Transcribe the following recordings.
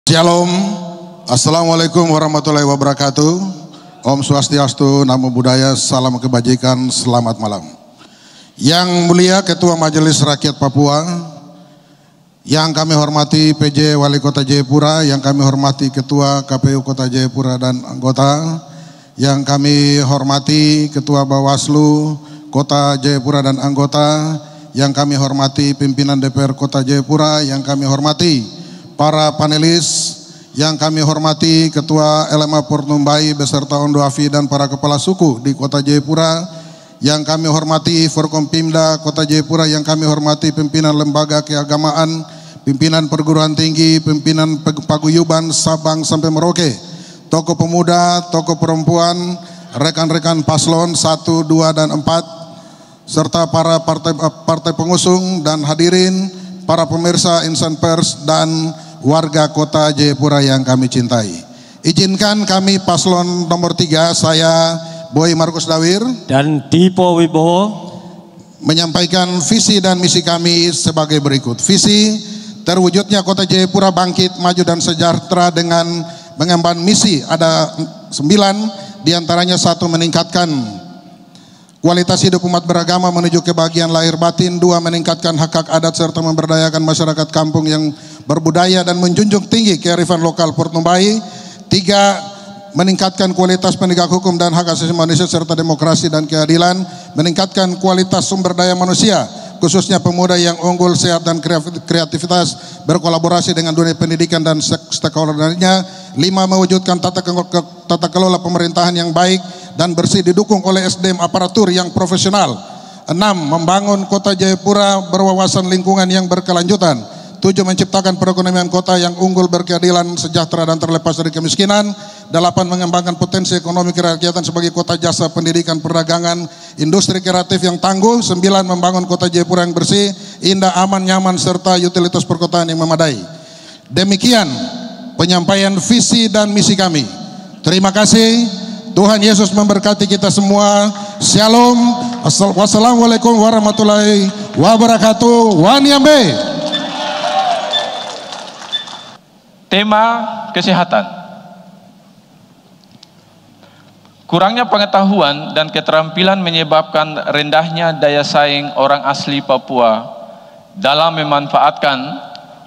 Shalom, Assalamualaikum warahmatullahi wabarakatuh. Om Swastiastu, Namo Buddhaya, salam kebajikan, selamat malam. Yang mulia Ketua Majelis Rakyat Papua, yang kami hormati PJ Wali Kota Jayapura, yang kami hormati Ketua KPU Kota Jayapura dan anggota, yang kami hormati Ketua Bawaslu Kota Jayapura dan anggota, yang kami hormati pimpinan DPR Kota Jayapura, yang kami hormati para panelis, yang kami hormati Ketua LMA Portumbai beserta Ondo Afi dan para kepala suku di Kota Jayapura, yang kami hormati Forkompimda Kota Jayapura, yang kami hormati pimpinan lembaga keagamaan, pimpinan perguruan tinggi, pimpinan paguyuban Sabang sampai Merauke, tokoh pemuda, tokoh perempuan, rekan-rekan paslon 1, 2, dan 4, serta para partai pengusung dan hadirin, para pemirsa insan pers dan warga Kota Jayapura yang kami cintai. Izinkan kami paslon nomor 3, saya Boy Markus Dawir dan Dipo Wibowo menyampaikan visi dan misi kami sebagai berikut. Visi terwujudnya Kota Jayapura bangkit, maju dan sejahtera dengan mengemban misi ada 9, diantaranya 1, meningkatkan kualitas hidup umat beragama menuju kebahagiaan lahir batin. 2, meningkatkan hak-hak adat serta memberdayakan masyarakat kampung yang berbudaya dan menjunjung tinggi kearifan lokal Portumbai. 3, meningkatkan kualitas penegak hukum dan hak asasi manusia serta demokrasi dan keadilan. Meningkatkan kualitas sumber daya manusia, khususnya pemuda yang unggul, sehat dan kreativitas, berkolaborasi dengan dunia pendidikan dan stakeholder-nya. 5, mewujudkan tata kelola pemerintahan yang baik dan bersih didukung oleh SDM aparatur yang profesional. 6, membangun Kota Jayapura berwawasan lingkungan yang berkelanjutan. 7, menciptakan perekonomian kota yang unggul, berkeadilan, sejahtera dan terlepas dari kemiskinan. 8, mengembangkan potensi ekonomi kerakyatan sebagai kota jasa, pendidikan, perdagangan, industri kreatif yang tangguh. 9, membangun Kota Jayapura yang bersih, indah, aman, nyaman serta utilitas perkotaan yang memadai. Demikian penyampaian visi dan misi kami. Terima kasih. Tuhan Yesus memberkati kita semua. Shalom. Wassalamualaikum warahmatullahi wabarakatuh. Wanyambe. Tema kesehatan. Kurangnya pengetahuan dan keterampilan menyebabkan rendahnya daya saing orang asli Papua dalam memanfaatkan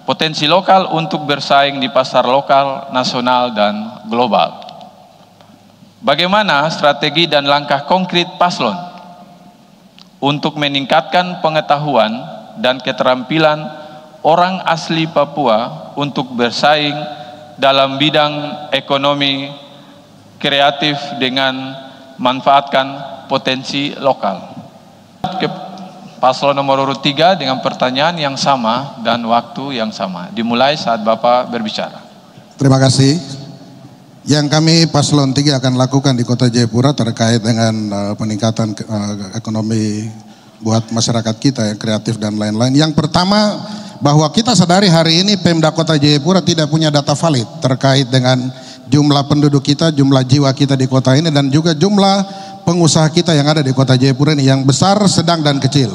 potensi lokal untuk bersaing di pasar lokal, nasional, dan global. Bagaimana strategi dan langkah konkret paslon untuk meningkatkan pengetahuan dan keterampilan orang asli Papua untuk bersaing dalam bidang ekonomi kreatif dengan manfaatkan potensi lokal? Paslon nomor 3 dengan pertanyaan yang sama dan waktu yang sama. Dimulai saat Bapak berbicara. Terima kasih. Yang kami paslon 3 akan lakukan di Kota Jayapura terkait dengan peningkatan ekonomi buat masyarakat kita yang kreatif dan lain-lain. Yang pertama, bahwa kita sadari hari ini Pemda Kota Jayapura tidak punya data valid terkait dengan jumlah penduduk kita, jumlah jiwa kita di kota ini, dan juga jumlah pengusaha kita yang ada di Kota Jayapura ini, yang besar, sedang, dan kecil.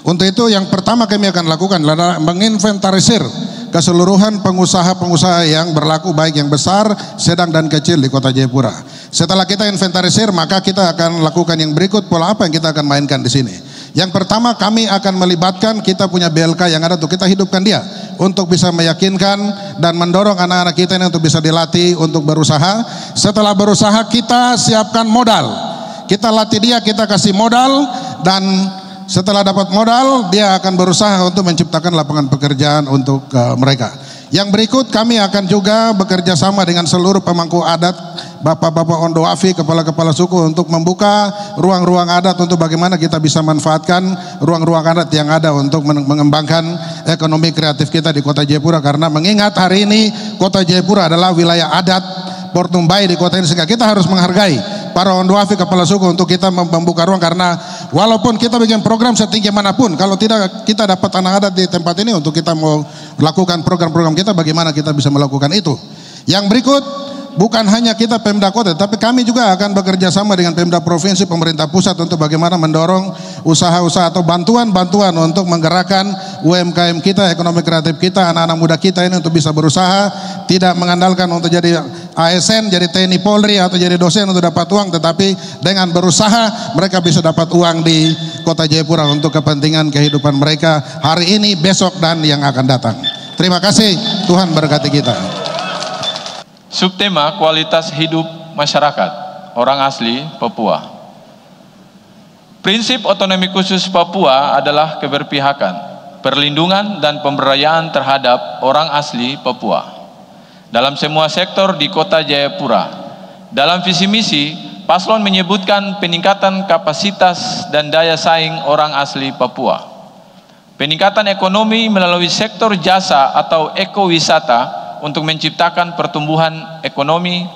Untuk itu yang pertama kami akan lakukan adalah menginventarisir keseluruhan pengusaha-pengusaha yang berlaku, baik yang besar, sedang, dan kecil di Kota Jayapura. Setelah kita inventarisir, maka kita akan lakukan yang berikut, pola apa yang kita akan mainkan di sini. Yang pertama, kami akan melibatkan kita punya BLK yang ada untuk kita hidupkan dia, untuk bisa meyakinkan dan mendorong anak-anak kita ini untuk bisa dilatih untuk berusaha. Setelah berusaha, kita siapkan modal, kita latih dia, kita kasih modal, dan setelah dapat modal, dia akan berusaha untuk menciptakan lapangan pekerjaan untuk mereka. Yang berikut, kami akan juga bekerja sama dengan seluruh pemangku adat, bapak-bapak Ondo Afi, kepala-kepala suku, untuk membuka ruang-ruang adat untuk bagaimana kita bisa manfaatkan ruang-ruang adat yang ada untuk mengembangkan ekonomi kreatif kita di Kota Jayapura. Karena mengingat hari ini Kota Jayapura adalah wilayah adat Portumbai di kota ini, sehingga kita harus menghargai para Ondo Afi, kepala suku, untuk kita membuka ruang. Karena walaupun kita bikin program setinggi manapun, kalau tidak kita dapat anak adat di tempat ini untuk kita mau lakukan program-program kita, bagaimana kita bisa melakukan itu. Yang berikut, bukan hanya kita Pemda Kota, tapi kami juga akan bekerja sama dengan Pemda Provinsi, pemerintah pusat, untuk bagaimana mendorong usaha-usaha atau bantuan-bantuan untuk menggerakkan UMKM kita, ekonomi kreatif kita, anak-anak muda kita ini untuk bisa berusaha tidak mengandalkan untuk jadi ASN, jadi TNI Polri atau jadi dosen untuk dapat uang, tetapi dengan berusaha mereka bisa dapat uang di Kota Jayapura untuk kepentingan kehidupan mereka hari ini, besok, dan yang akan datang. Terima kasih, Tuhan berkati kita. Subtema kualitas hidup masyarakat orang asli Papua. Prinsip otonomi khusus Papua adalah keberpihakan, perlindungan dan pemberdayaan terhadap orang asli Papua dalam semua sektor di Kota Jayapura. Dalam visi misi, paslon menyebutkan peningkatan kapasitas dan daya saing orang asli Papua, peningkatan ekonomi melalui sektor jasa atau ekowisata untuk menciptakan pertumbuhan ekonomi,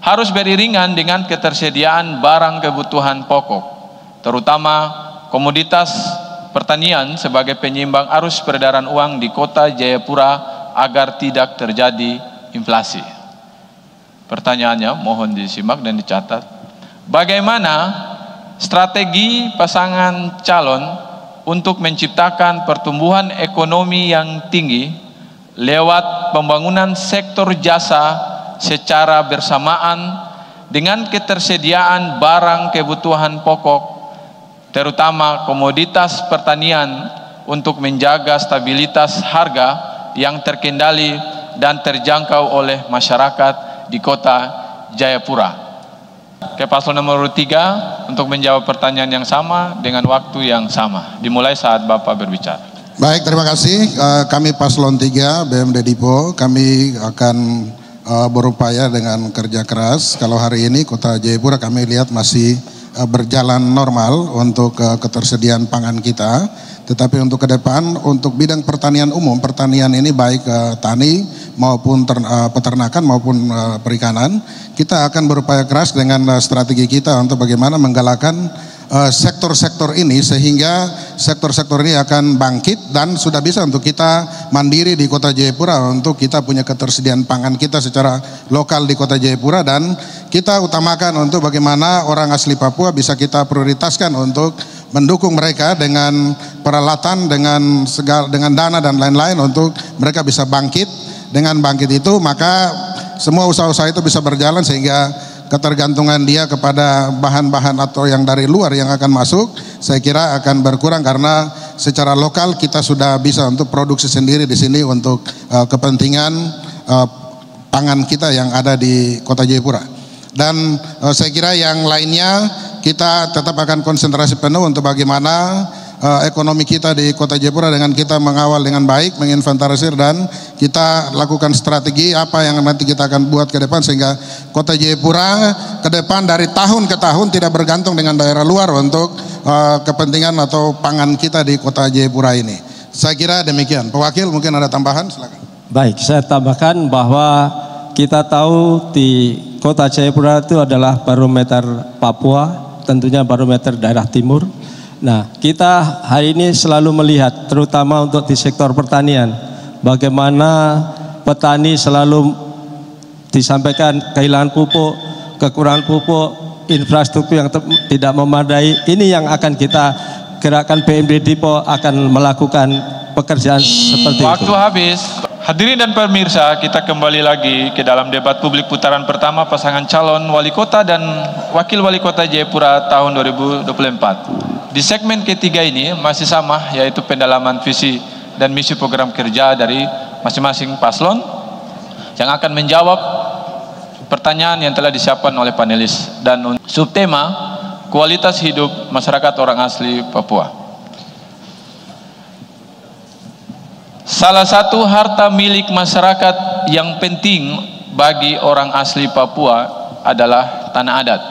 harus beriringan dengan ketersediaan barang kebutuhan pokok, terutama komoditas pertanian sebagai penyeimbang arus peredaran uang di Kota Jayapura agar tidak terjadi inflasi. Pertanyaannya mohon disimak dan dicatat. Bagaimana strategi pasangan calon untuk menciptakan pertumbuhan ekonomi yang tinggi lewat pembangunan sektor jasa secara bersamaan dengan ketersediaan barang kebutuhan pokok, terutama komoditas pertanian, untuk menjaga stabilitas harga yang terkendali dan terjangkau oleh masyarakat di Kota Jayapura. Ke paslon nomor 3 untuk menjawab pertanyaan yang sama dengan waktu yang sama. Dimulai saat Bapak berbicara. Baik, terima kasih. Kami paslon 3 BMD Dipo, kami akan berupaya dengan kerja keras. Kalau hari ini Kota Jayapura kami lihat masih berjalan normal untuk ketersediaan pangan kita, tetapi untuk ke depan untuk bidang pertanian umum, pertanian ini baik tani maupun peternakan maupun perikanan, kita akan berupaya keras dengan strategi kita untuk bagaimana menggalakkan sektor-sektor ini sehingga sektor-sektor ini akan bangkit dan sudah bisa untuk kita mandiri di Kota Jayapura, untuk kita punya ketersediaan pangan kita secara lokal di Kota Jayapura, dan kita utamakan untuk bagaimana orang asli Papua bisa kita prioritaskan untuk mendukung mereka dengan peralatan, dengan dana dan lain-lain untuk mereka bisa bangkit. Dengan bangkit itu maka semua usaha-usaha itu bisa berjalan sehingga ketergantungan dia kepada bahan-bahan atau yang dari luar yang akan masuk, saya kira akan berkurang karena secara lokal kita sudah bisa untuk produksi sendiri di sini untuk kepentingan pangan kita yang ada di Kota Jayapura. Dan saya kira yang lainnya kita tetap akan konsentrasi penuh untuk bagaimana ekonomi kita di Kota Jayapura dengan kita mengawal dengan baik, menginventarisir dan kita lakukan strategi apa yang nanti kita akan buat ke depan sehingga Kota Jayapura ke depan dari tahun ke tahun tidak bergantung dengan daerah luar untuk kepentingan atau pangan kita di Kota Jayapura ini. Saya kira demikian. Pak Wakil mungkin ada tambahan, silakan. Baik, saya tambahkan bahwa kita tahu di Kota Jayapura itu adalah barometer Papua, tentunya barometer daerah timur. Nah, kita hari ini selalu melihat terutama untuk di sektor pertanian, bagaimana petani selalu disampaikan kehilangan pupuk, kekurangan pupuk, infrastruktur yang tidak memadai. Ini yang akan kita gerakan BMD Dipo akan melakukan pekerjaan seperti itu. Waktu habis. Hadirin dan pemirsa, kita kembali lagi ke dalam debat publik putaran pertama pasangan calon wali kota dan wakil wali kota Jayapura tahun 2024. Di segmen ketiga ini masih sama, yaitu pendalaman visi dan misi program kerja dari masing-masing paslon yang akan menjawab pertanyaan yang telah disiapkan oleh panelis, dan subtema kualitas hidup masyarakat orang asli Papua. Salah satu harta milik masyarakat yang penting bagi orang asli Papua adalah tanah adat.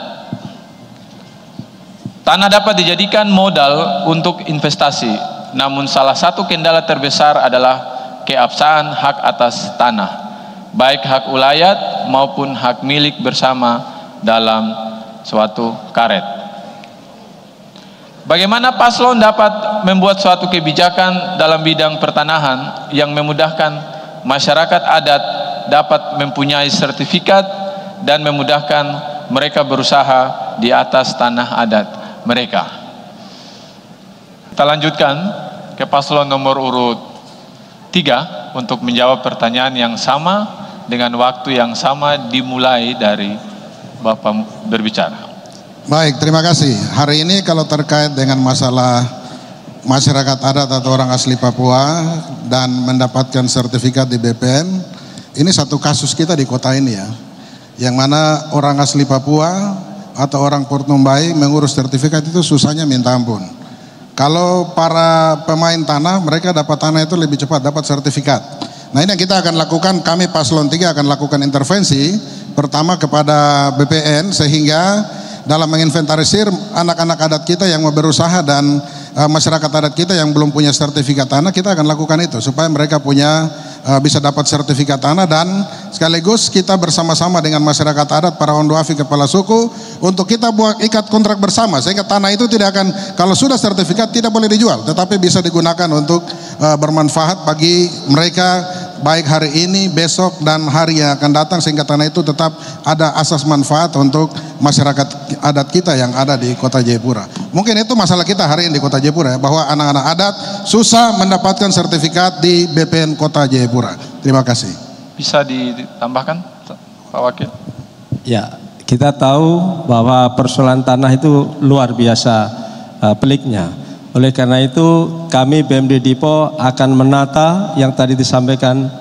Tanah dapat dijadikan modal untuk investasi, namun salah satu kendala terbesar adalah keabsahan hak atas tanah, baik hak ulayat maupun hak milik bersama dalam suatu karet. Bagaimana paslon dapat membuat suatu kebijakan dalam bidang pertanahan yang memudahkan masyarakat adat dapat mempunyai sertifikat dan memudahkan mereka berusaha di atas tanah adat mereka? Kita lanjutkan ke paslon nomor urut 3 untuk menjawab pertanyaan yang sama dengan waktu yang sama dimulai dari Bapak berbicara. Baik, terima kasih. Hari ini kalau terkait dengan masalah masyarakat adat atau orang asli Papua dan mendapatkan sertifikat di BPN, ini satu kasus kita di kota ini ya, yang mana orang asli Papua atau orang Port Numbai mengurus sertifikat itu susahnya minta ampun. Kalau para pemain tanah, mereka dapat tanah itu lebih cepat, dapat sertifikat. Nah ini yang kita akan lakukan, kami Paslon 3 akan lakukan intervensi pertama kepada BPN sehingga dalam menginventarisir anak-anak adat kita yang mau berusaha dan masyarakat adat kita yang belum punya sertifikat tanah, kita akan lakukan itu supaya mereka punya bisa dapat sertifikat tanah, dan sekaligus kita bersama-sama dengan masyarakat adat, para Hondoafi kepala suku untuk kita buat ikat kontrak bersama sehingga tanah itu tidak akan, kalau sudah sertifikat tidak boleh dijual, tetapi bisa digunakan untuk bermanfaat bagi mereka baik hari ini, besok, dan hari yang akan datang, sehingga tanah itu tetap ada asas manfaat untuk masyarakat adat kita yang ada di Kota Jayapura. Mungkin itu masalah kita hari ini di Kota Jayapura ya, bahwa anak-anak adat susah mendapatkan sertifikat di BPN Kota Jayapura. Terima kasih. Bisa ditambahkan, Pak Wakil? Ya, kita tahu bahwa persoalan tanah itu luar biasa peliknya. Oleh karena itu kami BMD Dipo akan menata yang tadi disampaikan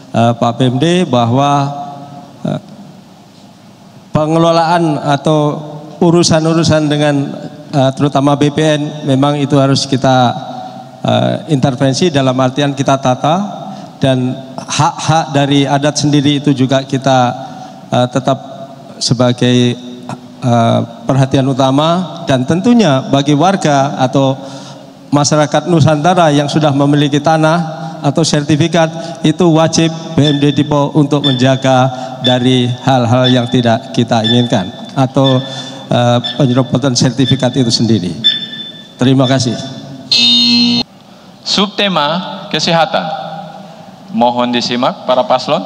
Pak BMD bahwa pengelolaan atau urusan-urusan dengan terutama BPN memang itu harus kita intervensi, dalam artian kita tata, dan hak-hak dari adat sendiri itu juga kita tetap sebagai perhatian utama, dan tentunya bagi warga atau masyarakat Nusantara yang sudah memiliki tanah atau sertifikat itu wajib BMD Dipo untuk menjaga dari hal-hal yang tidak kita inginkan atau penyerobotan sertifikat itu sendiri. Terima kasih. Subtema kesehatan. Mohon disimak para paslon.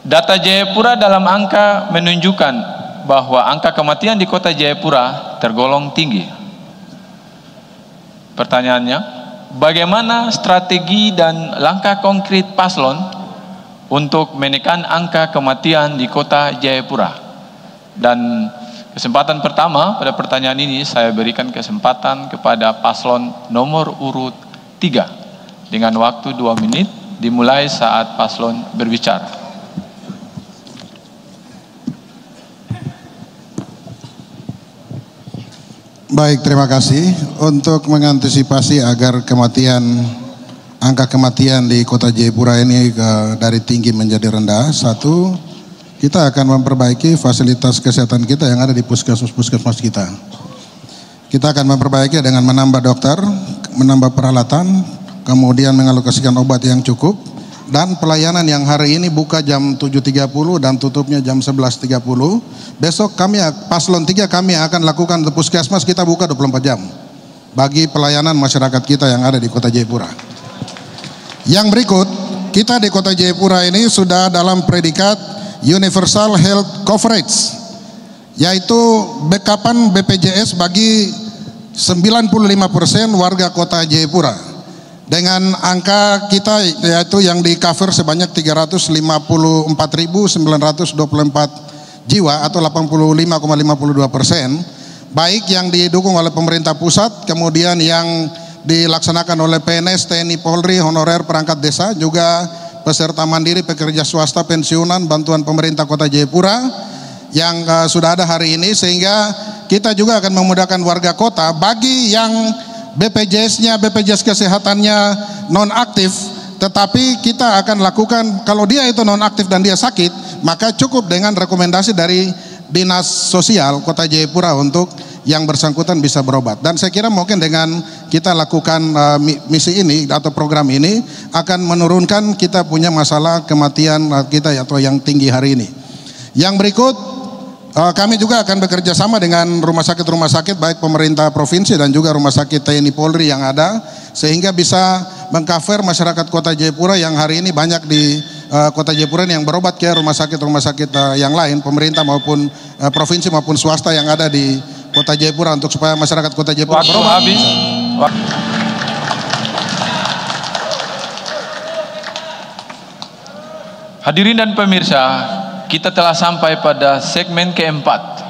Data Jayapura dalam angka menunjukkan bahwa angka kematian di Kota Jayapura tergolong tinggi. Pertanyaannya, bagaimana strategi dan langkah konkret paslon untuk menekan angka kematian di Kota Jayapura? Dan kesempatan pertama pada pertanyaan ini saya berikan kesempatan kepada paslon nomor urut 3 dengan waktu 2 menit dimulai saat paslon berbicara. Baik, terima kasih. Untuk mengantisipasi agar angka kematian di Kota Jayapura ini dari tinggi menjadi rendah, satu, kita akan memperbaiki fasilitas kesehatan kita yang ada di puskesmas kita. Kita akan memperbaiki dengan menambah dokter, menambah peralatan, kemudian mengalokasikan obat yang cukup, dan pelayanan yang hari ini buka jam 7.30 dan tutupnya jam 11.30. Besok kami Paslon 3 kami akan lakukan di puskesmas kita buka 24 jam bagi pelayanan masyarakat kita yang ada di Kota Jayapura. Yang berikut, kita di Kota Jayapura ini sudah dalam predikat Universal Health Coverage, yaitu backupan BPJS bagi 95% warga Kota Jayapura, dengan angka kita yaitu yang di cover sebanyak 354.924 jiwa atau 85,52%, baik yang didukung oleh pemerintah pusat, kemudian yang dilaksanakan oleh PNS, TNI, Polri, honorer, perangkat desa, juga peserta mandiri, pekerja swasta, pensiunan, bantuan pemerintah Kota Jayapura yang sudah ada hari ini, sehingga kita juga akan memudahkan warga kota bagi yang BPJS-nya, BPJS kesehatannya non aktif, tetapi kita akan lakukan kalau dia itu non aktif dan dia sakit, maka cukup dengan rekomendasi dari Dinas Sosial Kota Jayapura untuk yang bersangkutan bisa berobat. Dan saya kira mungkin dengan kita lakukan misi ini atau program ini akan menurunkan kita punya masalah kematian kita atau yang tinggi hari ini. Yang berikut, kami juga akan bekerja sama dengan rumah sakit baik pemerintah provinsi dan juga rumah sakit TNI Polri yang ada, sehingga bisa mengcover masyarakat Kota Jayapura yang hari ini banyak di Kota Jayapura yang berobat ke rumah sakit yang lain, pemerintah maupun provinsi maupun swasta yang ada di Kota Jayapura, untuk supaya masyarakat Kota Jayapura waktu berobat. Habis. Hadirin dan pemirsa, kita telah sampai pada segmen keempat.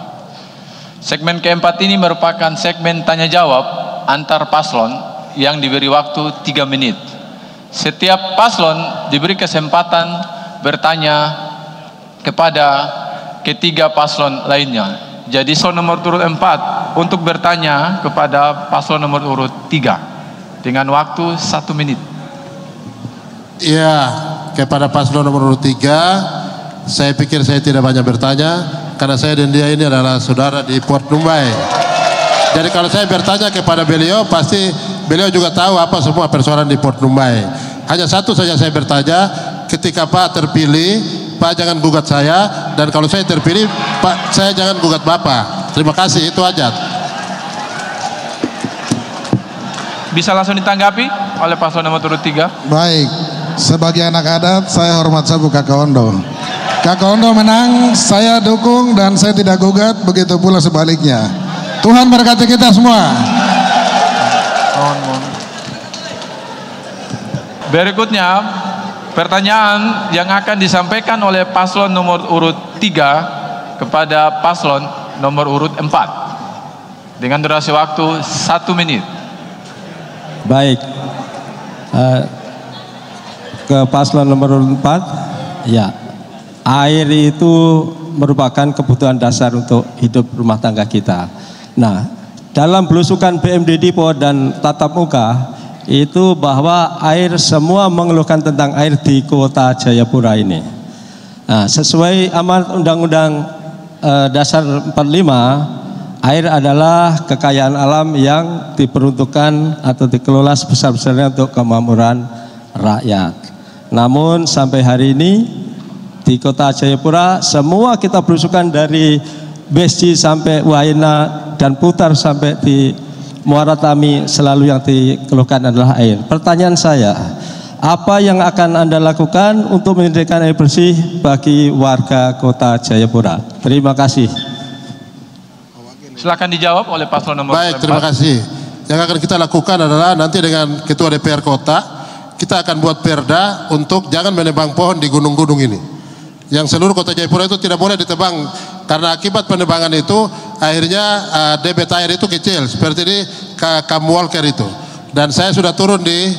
Segmen keempat ini merupakan segmen tanya jawab antar paslon yang diberi waktu 3 menit. Setiap paslon diberi kesempatan bertanya kepada ketiga paslon lainnya. Jadi paslon nomor urut 4 untuk bertanya kepada paslon nomor urut 3 dengan waktu 1 menit. Iya, kepada paslon nomor urut 3, saya pikir saya tidak banyak bertanya karena saya dan dia ini adalah saudara di Port Numbai. Jadi kalau saya bertanya kepada beliau, pasti beliau juga tahu apa semua persoalan di Port Numbai. Hanya satu saja saya bertanya, ketika Pak terpilih, Pak jangan gugat saya, dan kalau saya terpilih, Pak saya jangan gugat Bapak. Terima kasih, itu aja. Bisa langsung ditanggapi oleh paslon nomor urut 3. Baik, sebagai anak adat saya hormat sabu Kakak Ondo. Kakak Ondo menang, saya dukung dan saya tidak gugat, begitu pula sebaliknya. Tuhan berkati kita semua. Berikutnya pertanyaan yang akan disampaikan oleh paslon nomor urut 3 kepada paslon nomor urut 4 dengan durasi waktu 1 menit. Baik, ke paslon nomor urut 4, ya, air itu merupakan kebutuhan dasar untuk hidup rumah tangga kita. Nah, dalam belusukan BMD Dipo dan tatap muka itu bahwa air, semua mengeluhkan tentang air di kota Jayapura ini. Nah, sesuai amanat Undang-Undang Dasar 45, air adalah kekayaan alam yang diperuntukkan atau dikelola sebesar-besarnya untuk kemakmuran rakyat. Namun sampai hari ini di kota Jayapura semua kita belusukan dari Besi sampai Waina dan putar sampai di Muara Tami, selalu yang dikeluhkan adalah air. Pertanyaan saya, apa yang akan Anda lakukan untuk menyediakan air bersih bagi warga kota Jayapura? Terima kasih. Silakan dijawab oleh paslon nomor 4. Baik, terima kasih. Yang akan kita lakukan adalah nanti dengan Ketua DPR Kota, kita akan buat perda untuk jangan menebang pohon di gunung-gunung ini. Yang seluruh kota Jayapura itu tidak boleh ditebang, karena akibat penebangan itu akhirnya debit air itu kecil seperti di Kamwalker itu. Dan saya sudah turun di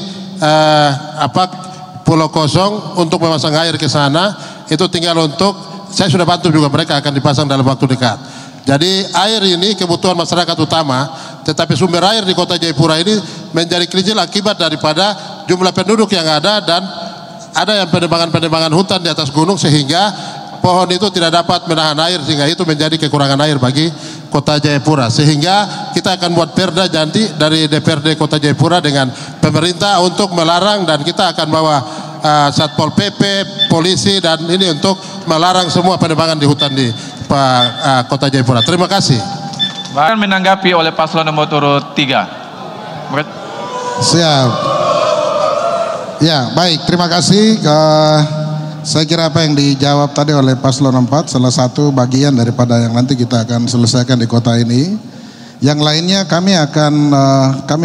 Pulau Kosong untuk memasang air ke sana. Itu tinggal untuk, saya sudah bantu juga, mereka akan dipasang dalam waktu dekat. Jadi air ini kebutuhan masyarakat utama, tetapi sumber air di kota Jayapura ini menjadi kecil akibat daripada jumlah penduduk yang ada, dan ada yang penebangan hutan di atas gunung sehingga pohon itu tidak dapat menahan air, sehingga itu menjadi kekurangan air bagi kota Jayapura. Sehingga kita akan buat perda nanti dari DPRD kota Jayapura dengan pemerintah untuk melarang, dan kita akan bawa Satpol PP, polisi, dan ini untuk melarang semua penebangan di hutan di kota Jayapura. Terima kasih. Akan menanggapi oleh paslon nomor urut 3. Siap. Ya, baik, terima kasih. Saya kira apa yang dijawab tadi oleh paslon 4 salah satu bagian daripada yang nanti kita akan selesaikan di kota ini. Yang lainnya kami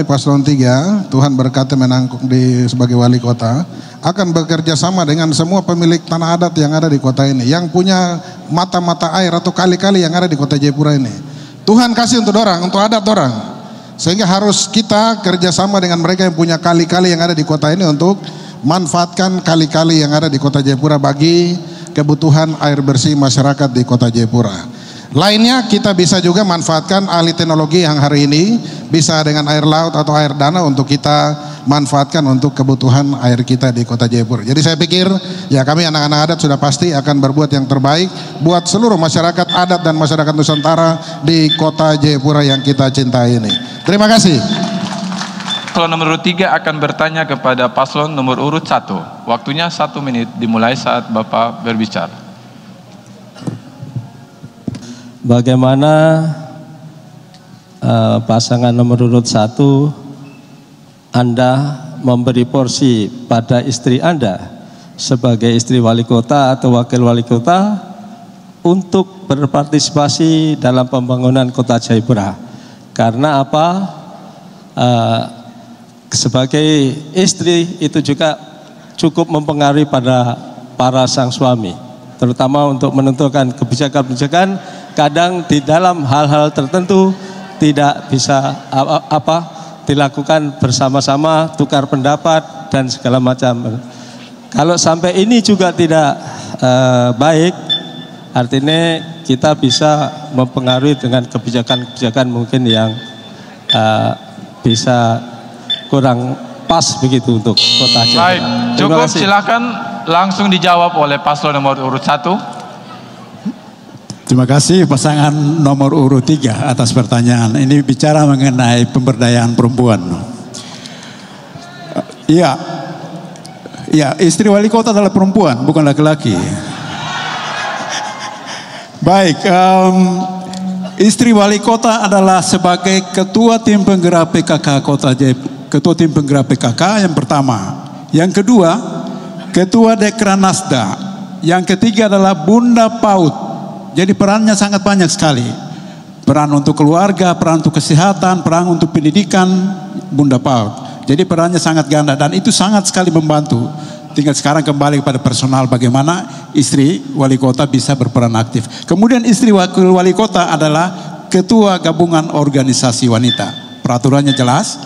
paslon 3, Tuhan berkati menanggung sebagai wali kota, akan bekerja sama dengan semua pemilik tanah adat yang ada di kota ini, yang punya mata-mata air atau kali-kali yang ada di kota Jayapura ini. Tuhan kasih untuk orang, untuk adat orang. Sehingga harus kita kerjasama dengan mereka yang punya kali-kali yang ada di kota ini untuk manfaatkan kali-kali yang ada di kota Jayapura bagi kebutuhan air bersih masyarakat di kota Jayapura. Lainnya kita bisa juga manfaatkan ahli teknologi yang hari ini bisa dengan air laut atau air danau untuk kita manfaatkan untuk kebutuhan air kita di kota Jayapura. Jadi saya pikir ya kami anak-anak adat sudah pasti akan berbuat yang terbaik buat seluruh masyarakat adat dan masyarakat Nusantara di kota Jayapura yang kita cintai ini. Terima kasih. Paslon nomor urut 3 akan bertanya kepada paslon nomor urut 1. Waktunya 1 menit dimulai saat Bapak berbicara. Bagaimana pasangan nomor urut 1 Anda memberi porsi pada istri Anda sebagai istri wali kota atau wakil wali kota untuk berpartisipasi dalam pembangunan kota Jayapura? Karena apa? Sebagai istri itu juga cukup mempengaruhi pada para sang suami, terutama untuk menentukan kebijakan-kebijakan. Kadang di dalam hal-hal tertentu tidak bisa dilakukan bersama-sama, tukar pendapat dan segala macam. Kalau sampai ini juga tidak baik, artinya kita bisa mempengaruhi dengan kebijakan-kebijakan mungkin yang bisa kurang pas begitu untuk Kota Jayapura. Baik, cukup, silakan langsung dijawab oleh paslon nomor urut 1. Terima kasih pasangan nomor urut 3 atas pertanyaan. Ini bicara mengenai pemberdayaan perempuan. Iya, istri wali kota adalah perempuan, bukan laki-laki. Baik, istri wali kota adalah sebagai ketua tim penggerak PKK Kota Jayapura, ketua tim penggerak PKK yang pertama. Yang kedua, ketua Dekranasda. Yang ketiga adalah Bunda PAUD. Jadi perannya sangat banyak sekali. Peran untuk keluarga, peran untuk kesehatan, peran untuk pendidikan, Bunda PAUD. Jadi perannya sangat ganda dan itu sangat sekali membantu. Tinggal sekarang kembali kepada personal bagaimana istri wali kota bisa berperan aktif. Kemudian istri wakil wali kota adalah ketua gabungan organisasi wanita. Peraturannya jelas,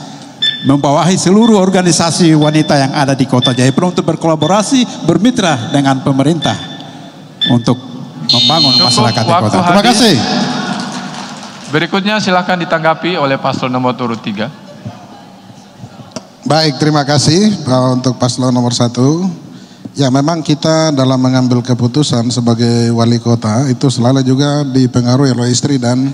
membawahi seluruh organisasi wanita yang ada di Kota Jayapura untuk berkolaborasi, bermitra dengan pemerintah untuk membangun masyarakat di kota. Terima kasih. Berikutnya silakan ditanggapi oleh paslon nomor urut 3. Baik, terima kasih untuk paslon nomor 1. Ya, memang kita dalam mengambil keputusan sebagai wali kota itu selalu juga dipengaruhi oleh istri dan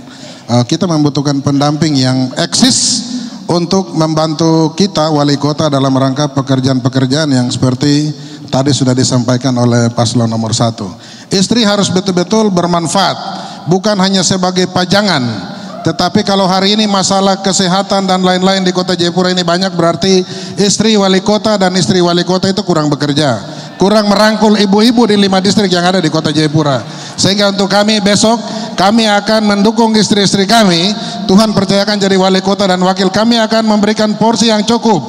kita membutuhkan pendamping yang eksis untuk membantu kita wali kota dalam rangka pekerjaan-pekerjaan yang seperti tadi sudah disampaikan oleh paslon nomor 1. Istri harus betul-betul bermanfaat, bukan hanya sebagai pajangan. Tetapi kalau hari ini masalah kesehatan dan lain-lain di Kota Jayapura ini banyak, berarti istri wali kota dan istri wali kota itu kurang bekerja, kurang merangkul ibu-ibu di 5 distrik yang ada di Kota Jayapura. Sehingga untuk kami besok, kami akan mendukung istri-istri kami. Tuhan percayakan jadi wali kota dan wakil, kami akan memberikan porsi yang cukup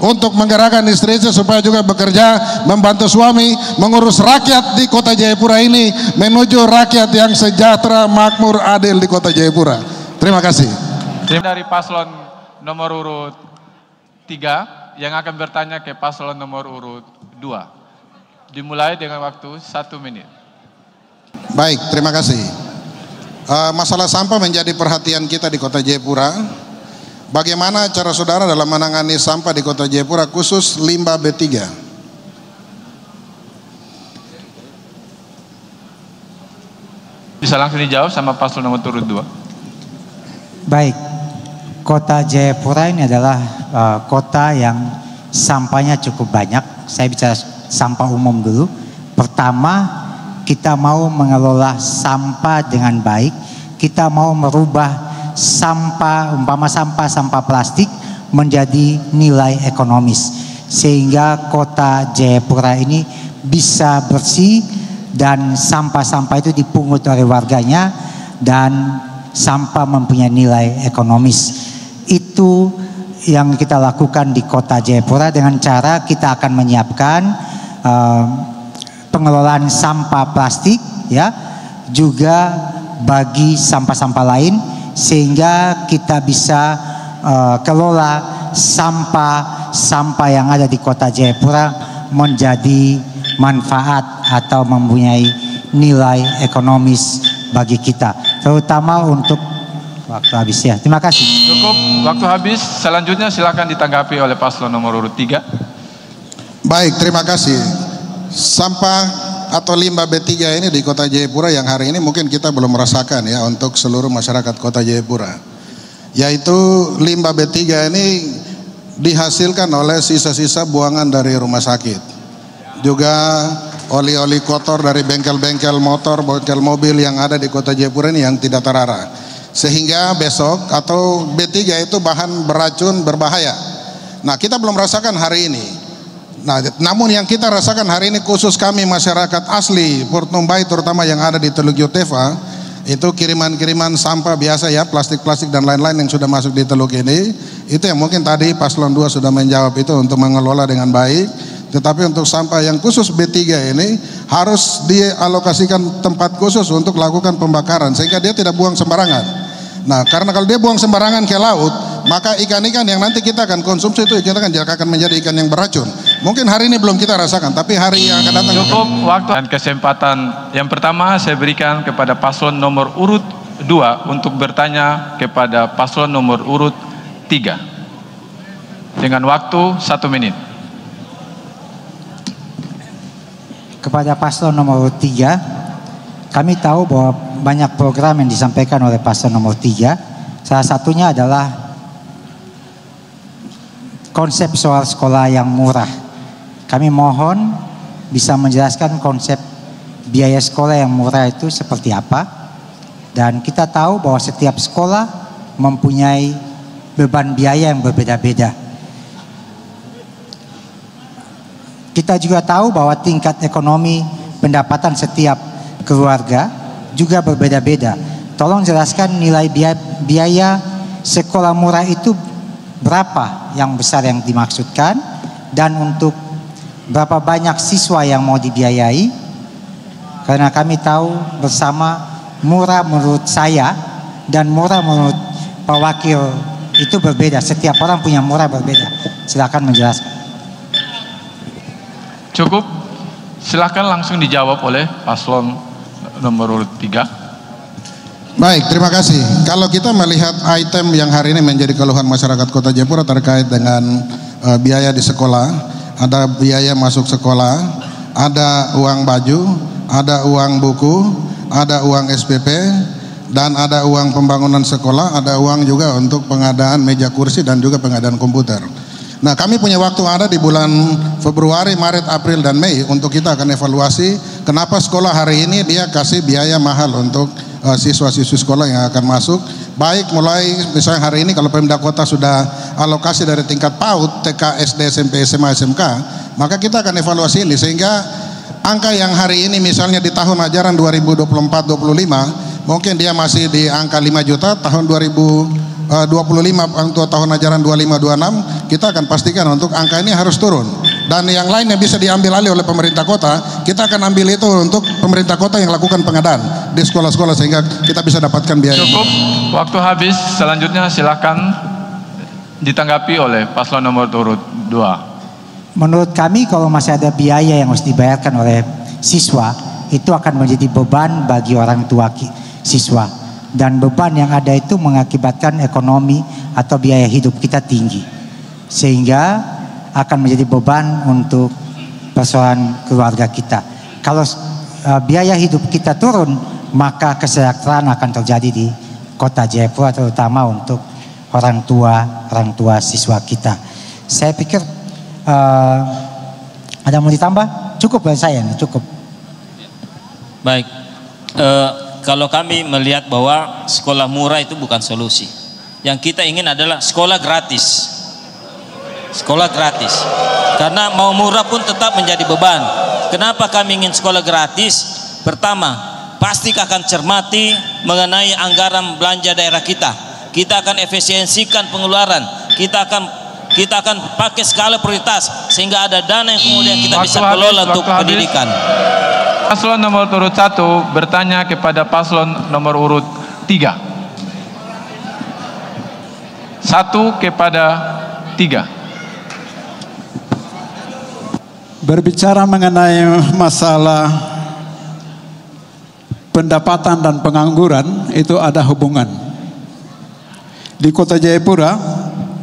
untuk menggerakkan istri-istri supaya juga bekerja, membantu suami, mengurus rakyat di Kota Jayapura ini menuju rakyat yang sejahtera, makmur, adil di Kota Jayapura. Terima kasih. Dari paslon nomor urut 3 yang akan bertanya ke paslon nomor urut 2. Dimulai dengan waktu 1 menit. Baik, terima kasih. Masalah sampah menjadi perhatian kita di Kota Jayapura. Bagaimana cara saudara dalam menangani sampah di Kota Jayapura khusus limbah B3? Bisa langsung dijawab sama paslon nomor urut 2. Baik, Kota Jayapura ini adalah kota yang sampahnya cukup banyak. Saya bicara sampah umum dulu. Pertama, kita mau mengelola sampah dengan baik. Kita mau merubah sampah, umpama sampah plastik menjadi nilai ekonomis sehingga Kota Jayapura ini bisa bersih dan sampah-sampah itu dipungut oleh warganya dan sampah mempunyai nilai ekonomis. Itu yang kita lakukan di Kota Jayapura dengan cara kita akan menyiapkan pengelolaan sampah plastik, ya, juga bagi sampah-sampah lain sehingga kita bisa kelola sampah yang ada di Kota Jayapura menjadi manfaat atau mempunyai nilai ekonomis bagi kita, terutama untuk waktu habis ya. Terima kasih. Cukup, waktu habis. Selanjutnya silakan ditanggapi oleh paslon nomor urut 3. Baik, terima kasih. Sampah atau limbah B3 ini di Kota Jayapura yang hari ini mungkin kita belum merasakan ya untuk seluruh masyarakat Kota Jayapura. Yaitu limbah B3 ini dihasilkan oleh sisa-sisa buangan dari rumah sakit. Juga oli-oli kotor dari bengkel-bengkel motor, bengkel mobil yang ada di Kota Jayapura ini yang tidak terarah. Sehingga besok atau B3 itu bahan beracun berbahaya. Nah, kita belum rasakan hari ini. Nah, namun yang kita rasakan hari ini khusus kami masyarakat asli Port Numbai terutama yang ada di Teluk Yotefa, itu kiriman-kiriman sampah biasa ya, plastik-plastik dan lain-lain yang sudah masuk di teluk ini, itu yang mungkin tadi paslon 2 sudah menjawab itu untuk mengelola dengan baik. Tetapi untuk sampah yang khusus B3 ini harus dialokasikan tempat khusus untuk lakukan pembakaran sehingga dia tidak buang sembarangan. Nah, karena kalau dia buang sembarangan ke laut, maka ikan-ikan yang nanti kita akan konsumsi itu akan menjadi ikan yang beracun. Mungkin hari ini belum kita rasakan, tapi hari yang akan datang. Cukup waktu dan kesempatan. Yang pertama saya berikan kepada paslon nomor urut 2 untuk bertanya kepada paslon nomor urut 3 dengan waktu 1 menit. Kepada paslon nomor 3, kami tahu bahwa banyak program yang disampaikan oleh paslon nomor 3. Salah satunya adalah konsep soal sekolah yang murah. Kami mohon bisa menjelaskan konsep biaya sekolah yang murah itu seperti apa. Dan kita tahu bahwa setiap sekolah mempunyai beban biaya yang berbeda-beda. Kita juga tahu bahwa tingkat ekonomi pendapatan setiap keluarga juga berbeda-beda. Tolong jelaskan nilai biaya sekolah murah itu berapa yang besar yang dimaksudkan, dan untuk berapa banyak siswa yang mau dibiayai. Karena kami tahu bersama murah menurut saya dan murah menurut Pak Wakil itu berbeda. Setiap orang punya murah berbeda. Silakan menjelaskan. Cukup. Silakan langsung dijawab oleh paslon nomor urut 3. Baik, terima kasih. Kalau kita melihat item yang hari ini menjadi keluhan masyarakat Kota Jayapura terkait dengan biaya di sekolah, ada biaya masuk sekolah, ada uang baju, ada uang buku, ada uang SPP, dan ada uang pembangunan sekolah, ada uang juga untuk pengadaan meja kursi dan juga pengadaan komputer. Nah, kami punya waktu ada di bulan Februari, Maret, April, dan Mei untuk kita akan evaluasi kenapa sekolah hari ini dia kasih biaya mahal untuk siswa-siswi sekolah yang akan masuk. Baik mulai misalnya hari ini kalau Pemda Kota sudah alokasi dari tingkat PAUD, TK, SD, SMP, SMA, SMK, maka kita akan evaluasi ini sehingga angka yang hari ini misalnya di tahun ajaran 2024-25 mungkin dia masih di angka 5 juta, tahun 2025 untuk tahun ajaran 25-26 kita akan pastikan untuk angka ini harus turun, dan yang lain yang bisa diambil alih oleh pemerintah kota kita akan ambil itu untuk pemerintah kota yang lakukan pengadaan di sekolah-sekolah sehingga kita bisa dapatkan biaya. Cukup, waktu habis. Selanjutnya silakan ditanggapi oleh paslon nomor urut 2. Menurut kami kalau masih ada biaya yang harus dibayarkan oleh siswa, itu akan menjadi beban bagi orang tua siswa, dan beban yang ada itu mengakibatkan ekonomi atau biaya hidup kita tinggi, sehingga akan menjadi beban untuk persoalan keluarga kita. Kalau biaya hidup kita turun, maka kesejahteraan akan terjadi di Kota Jayapura, terutama untuk orang tua siswa kita. Saya pikir ada mau ditambah? Cukup dari saya, cukup. Baik, kalau kami melihat bahwa sekolah murah itu bukan solusi. Yang kita ingin adalah sekolah gratis. Sekolah gratis. Karena mau murah pun tetap menjadi beban. Kenapa kami ingin sekolah gratis? Pertama, pasti akan cermati mengenai anggaran belanja daerah kita. Kita akan efisiensikan pengeluaran. Kita akan pakai skala prioritas sehingga ada dana yang kemudian kita bisa kelola untuk pendidikan. Paslon nomor urut 1 bertanya kepada paslon nomor urut 3. 1 kepada 3. Berbicara mengenai masalah pendapatan dan pengangguran, itu ada hubungan. Di Kota Jayapura,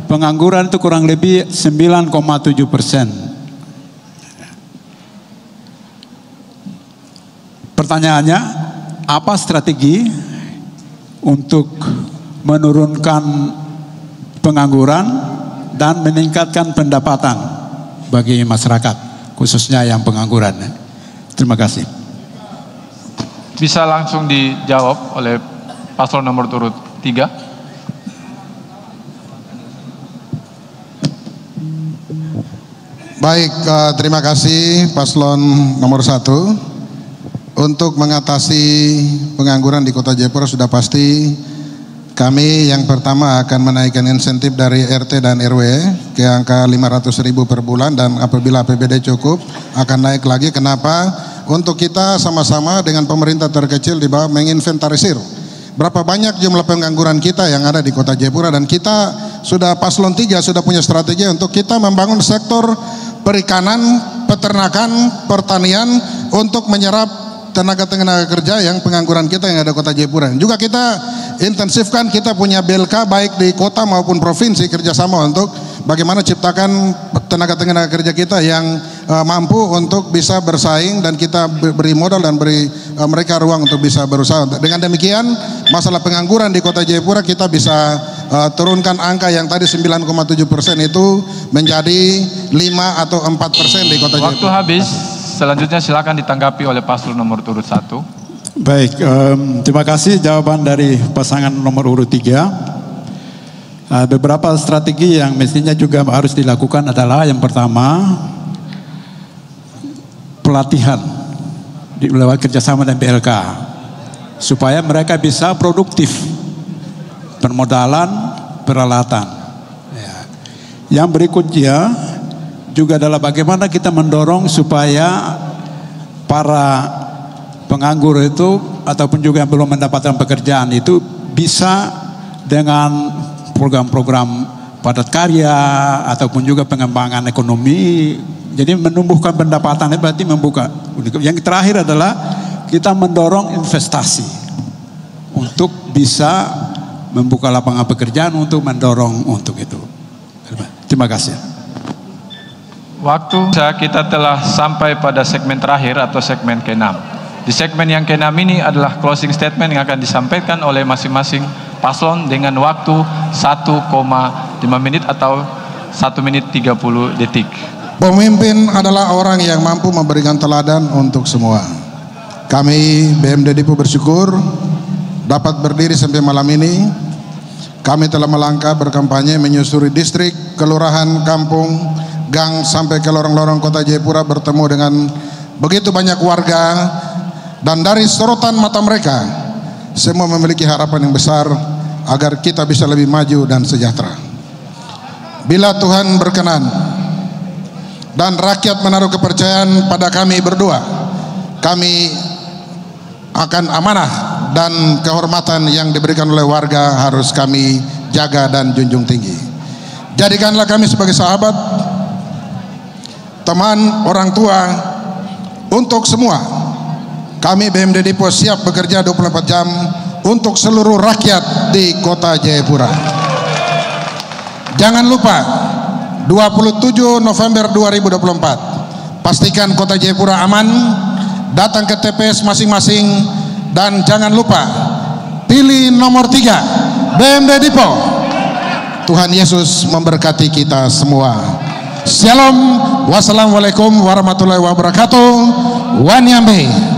pengangguran itu kurang lebih 9,7%. Pertanyaannya, apa strategi untuk menurunkan pengangguran dan meningkatkan pendapatan bagi masyarakat, khususnya yang pengangguran? Terima kasih. Bisa langsung dijawab oleh paslon nomor urut 3. Baik, terima kasih paslon nomor 1. Untuk mengatasi pengangguran di Kota Jayapura sudah pasti kami yang pertama akan menaikkan insentif dari RT dan RW ke angka 500.000 per bulan, dan apabila APBD cukup akan naik lagi. Kenapa? untuk kita sama-sama dengan pemerintah terkecil di bawah menginventarisir berapa banyak jumlah pengangguran kita yang ada di Kota Jayapura, dan kita sudah paslon 3 sudah punya strategi untuk kita membangun sektor perikanan, peternakan, pertanian untuk menyerap tenaga kerja yang pengangguran kita yang ada Kota Jayapura. Juga kita intensifkan, kita punya BLK baik di kota maupun provinsi kerjasama untuk bagaimana ciptakan tenaga kerja kita yang mampu untuk bisa bersaing, dan kita beri modal dan beri mereka ruang untuk bisa berusaha. Dengan demikian masalah pengangguran di Kota Jayapura kita bisa turunkan angka yang tadi 9,7% itu menjadi 5 atau 4% di Kota Jayapura. Waktu habis. Selanjutnya silakan ditanggapi oleh paslon nomor urut 1. Baik, terima kasih jawaban dari pasangan nomor urut 3. Beberapa strategi yang mestinya juga harus dilakukan adalah yang pertama, pelatihan lewat kerjasama dengan BLK supaya mereka bisa produktif, permodalan, peralatan. Yang berikutnya juga adalah bagaimana kita mendorong supaya para penganggur itu ataupun juga yang belum mendapatkan pekerjaan itu bisa dengan program-program padat karya ataupun juga pengembangan ekonomi, jadi menumbuhkan pendapatan, berarti membuka. Yang terakhir adalah kita mendorong investasi untuk bisa membuka lapangan pekerjaan, untuk mendorong untuk itu. Terima kasih. Waktu kita telah sampai pada segmen terakhir atau segmen ke-6. Di segmen yang ke-6 ini adalah closing statement yang akan disampaikan oleh masing-masing paslon dengan waktu 1,5 menit atau 1 menit 30 detik. Pemimpin adalah orang yang mampu memberikan teladan untuk semua. Kami BMD Dipo bersyukur dapat berdiri sampai malam ini. Kami telah melangkah berkampanye menyusuri distrik, kelurahan, kampung, gang sampai ke lorong-lorong Kota Jayapura, bertemu dengan begitu banyak warga, dan dari sorotan mata mereka semua memiliki harapan yang besar agar kita bisa lebih maju dan sejahtera. Bila Tuhan berkenan dan rakyat menaruh kepercayaan pada kami berdua, kami akan amanah dan kehormatan yang diberikan oleh warga harus kami jaga dan junjung tinggi. Jadikanlah kami sebagai sahabat, teman, orang tua untuk semua. Kami BMD Dipo siap bekerja 24 jam untuk seluruh rakyat di Kota Jayapura. Jangan lupa 27 November 2024 pastikan Kota Jayapura aman, datang ke TPS masing-masing, dan jangan lupa pilih nomor 3 BMD Dipo. Tuhan Yesus memberkati kita semua. Shalom, wassalamualaikum warahmatullahi wabarakatuh. Wanyambe.